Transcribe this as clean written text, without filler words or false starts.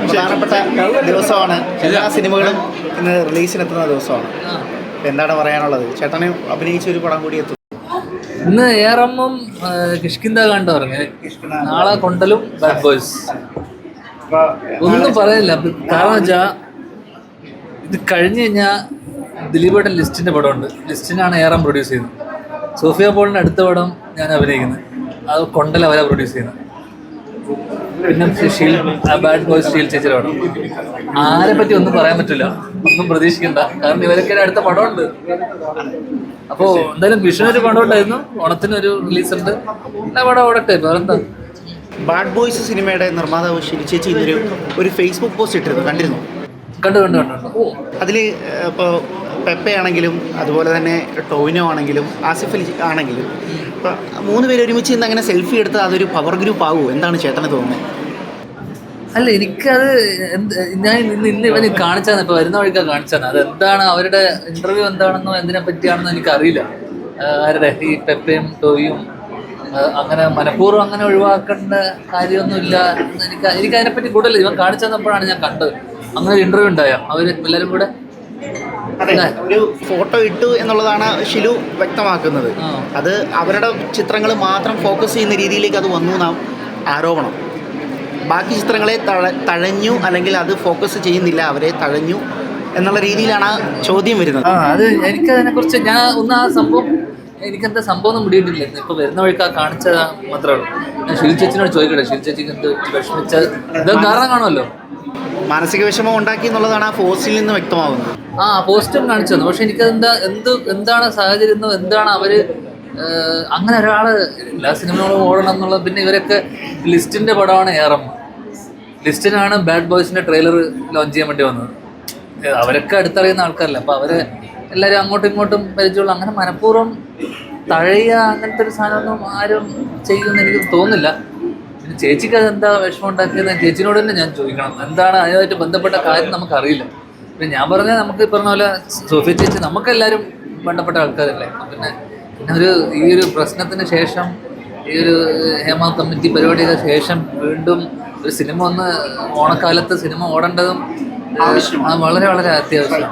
പ്രധാനപ്പെട്ട ദിവസമാണ്. എല്ലാ സിനിമകളും ഇന്ന് റിലീസിനെത്തുന്ന ദിവസമാണ്. എന്താണ് പറയാനുള്ളത്? ചേട്ടനെ അഭിനയിച്ച ഒരു പടം കൂടി എത്തും ഇന്ന് ഏറമ്മും കിഷ്കിന്ത കണ്ടു പറഞ്ഞു. നാളെ കൊണ്ടലും ബാഡ് ബോയ്സ്. ഒന്നും പറയാനില്ല. കാരണം വെച്ചാ ഇത് കഴിഞ്ഞ് കഴിഞ്ഞാൽ ദിലീപേട്ടൻ ലിസ്റ്റിന്റെ പടമുണ്ട്. ലിസ്റ്റിനാണ് ഏറം പ്രൊഡ്യൂസ് ചെയ്യുന്നത്. സോഫിയ പോളിന്റെ അടുത്ത പടം ഞാൻ അഭിനയിക്കുന്നത്. അത് കൊണ്ടൽ അവരാ പ്രൊഡ്യൂസ് ചെയ്യുന്നത്. പിന്നെ ബാഡ് ബോയ്സ് ഷീൽ ചേച്ചിയുടെ പടം. ആരെ പറ്റി ഒന്നും പറയാൻ പറ്റില്ല, ഒന്നും പ്രതീക്ഷിക്കണ്ട. കാരണം ഇവരൊക്കെ അടുത്ത പടമുണ്ട്. അപ്പോൾ എന്തായാലും വിഷുവിനൊരു പടം ഉണ്ടായിരുന്നു, ഓണത്തിനൊരു റിലീസുണ്ട്. എല്ലാ പടം ഓടട്ടെ. വേറെന്താ? ബാഡ് ബോയ്സ് സിനിമയുടെ നിർമ്മാതാവ് ഷിലു ചേച്ചി ഒരു ഫേസ്ബുക്ക് പോസ്റ്റ് ഇട്ടിരുന്നു, കണ്ടിരുന്നു? കണ്ടു. അതിൽ ഇപ്പോൾ പെപ്പയാണെങ്കിലും അതുപോലെ തന്നെ ടോവിനോ ആണെങ്കിലും ആസിഫ് അലി ആണെങ്കിലും ഇപ്പോൾ 3 പേര് ഒരുമിച്ച് ഇന്ന് അങ്ങനെ സെൽഫി എടുത്താൽ അതൊരു പവർ ഗ്രൂപ്പ് ആകുമോ? എന്താണ് ചേട്ടന് തോന്നുന്നത്? അല്ല, എനിക്കത് ഞാൻ ഇന്ന് ഇവന് കാണിച്ചാന്ന്, ഇപ്പോൾ വരുന്ന വഴിക്കാണ് കാണിച്ചാന്ന്. അതെന്താണ് അവരുടെ ഇന്റർവ്യൂ എന്താണെന്നോ എന്തിനെ പറ്റിയാണെന്നോ എനിക്കറിയില്ല. ആരുടെ ഈ പെപ്പയും ടോവിയും അങ്ങനെ മനഃപൂർവ്വം അങ്ങനെ ഒഴിവാക്കേണ്ട കാര്യമൊന്നുമില്ല. എനിക്ക് അതിനെപ്പറ്റി കൂടുതൽ ഇവൻ കാണിച്ചപ്പോഴാണ് ഞാൻ കണ്ടത്. അങ്ങനെ ഒരു ഇന്റർവ്യൂ ഉണ്ടായോ അവർ എല്ലാവരും കൂടെ? അതെ, ഒരു ഫോട്ടോ ഇട്ടു എന്നുള്ളതാണ് ഷിലു വ്യക്തമാക്കുന്നത്. അത് അവരുടെ ചിത്രങ്ങൾ മാത്രം ഫോക്കസ് ചെയ്യുന്ന രീതിയിലേക്ക് അത് വന്നു നാം ആരോപണം. ബാക്കി ചിത്രങ്ങളെ തഴഞ്ഞു, അല്ലെങ്കിൽ അത് ഫോക്കസ് ചെയ്യുന്നില്ല, അവരെ തഴഞ്ഞു എന്നുള്ള രീതിയിലാണ് ചോദ്യം വരുന്നത്. അത് എനിക്കതിനെക്കുറിച്ച് ഞാൻ ആ സംഭവം എനിക്കെന്താ സംഭവം ഒന്നും പിടിയിട്ടില്ല. ഇപ്പോൾ വരുന്ന വഴിക്കാ കാണിച്ചത് മാത്രമേ ഉള്ളൂ. ഞാൻ ഷിൽ ചേച്ചിനോട് ചോദിക്കട്ടെ, ഷിൽ ചേച്ചിക്ക് എന്ത് വിഷമിച്ച ഇതും കാരണം കാണുമല്ലോ. മാനസിക വിഷമം ഉണ്ടാക്കി എന്നുള്ളതാണ് ആ പോസ്റ്റിൽ നിന്ന് വ്യക്തമാകുന്നത്. പോസ്റ്റും കാണിച്ചു തന്നു. പക്ഷെ എനിക്കതെന്താ എന്താണ് സാഹചര്യം, എന്താണ് അവര് അങ്ങനെ ഒരാള് എല്ലാ സിനിമകളും ഓടണം എന്നുള്ളത്. പിന്നെ ഇവരൊക്കെ ലിസ്റ്റിന്റെ പടമാണ് ഏറം. ലിസ്റ്റിനാണ് ബാഡ് ബോയ്സിന്റെ ട്രെയിലർ ലോഞ്ച് ചെയ്യാൻ വേണ്ടി വന്നത്. അവരൊക്കെ അടുത്തറിയുന്ന ആൾക്കാരല്ല. അപ്പോൾ അവര് എല്ലാവരും അങ്ങോട്ടും ഇങ്ങോട്ടും പരിചയമുള്ള, അങ്ങനെ മനഃപൂർവ്വം തഴയുക അങ്ങനത്തെ ഒരു സാധനമൊന്നും ആരും ചെയ്യുമെന്ന് എനിക്ക് തോന്നുന്നില്ല. പിന്നെ ചേച്ചിക്ക് അതെന്താ വിഷമം ഉണ്ടാക്കിയത് ചേച്ചിനോട് തന്നെ ഞാൻ ചോദിക്കണം. എന്താണ് അതിനായിട്ട് ബന്ധപ്പെട്ട കാര്യം നമുക്കറിയില്ല. പിന്നെ ഞാൻ പറഞ്ഞാൽ നമുക്ക് പറഞ്ഞ പോലെ സോഫിയ ചേച്ചി നമുക്കെല്ലാവരും ബന്ധപ്പെട്ട ആൾക്കാരല്ലേ. പിന്നെ ഈ ഒരു പ്രശ്നത്തിന് ശേഷം, ഈ ഒരു ഹേമ കമ്മിറ്റി പരിപാടിയുടെ ശേഷം വീണ്ടും ഒരു സിനിമ ഓണക്കാലത്ത് സിനിമ ഓടേണ്ടതും വളരെ വളരെ അത്യാവശ്യമാണ്.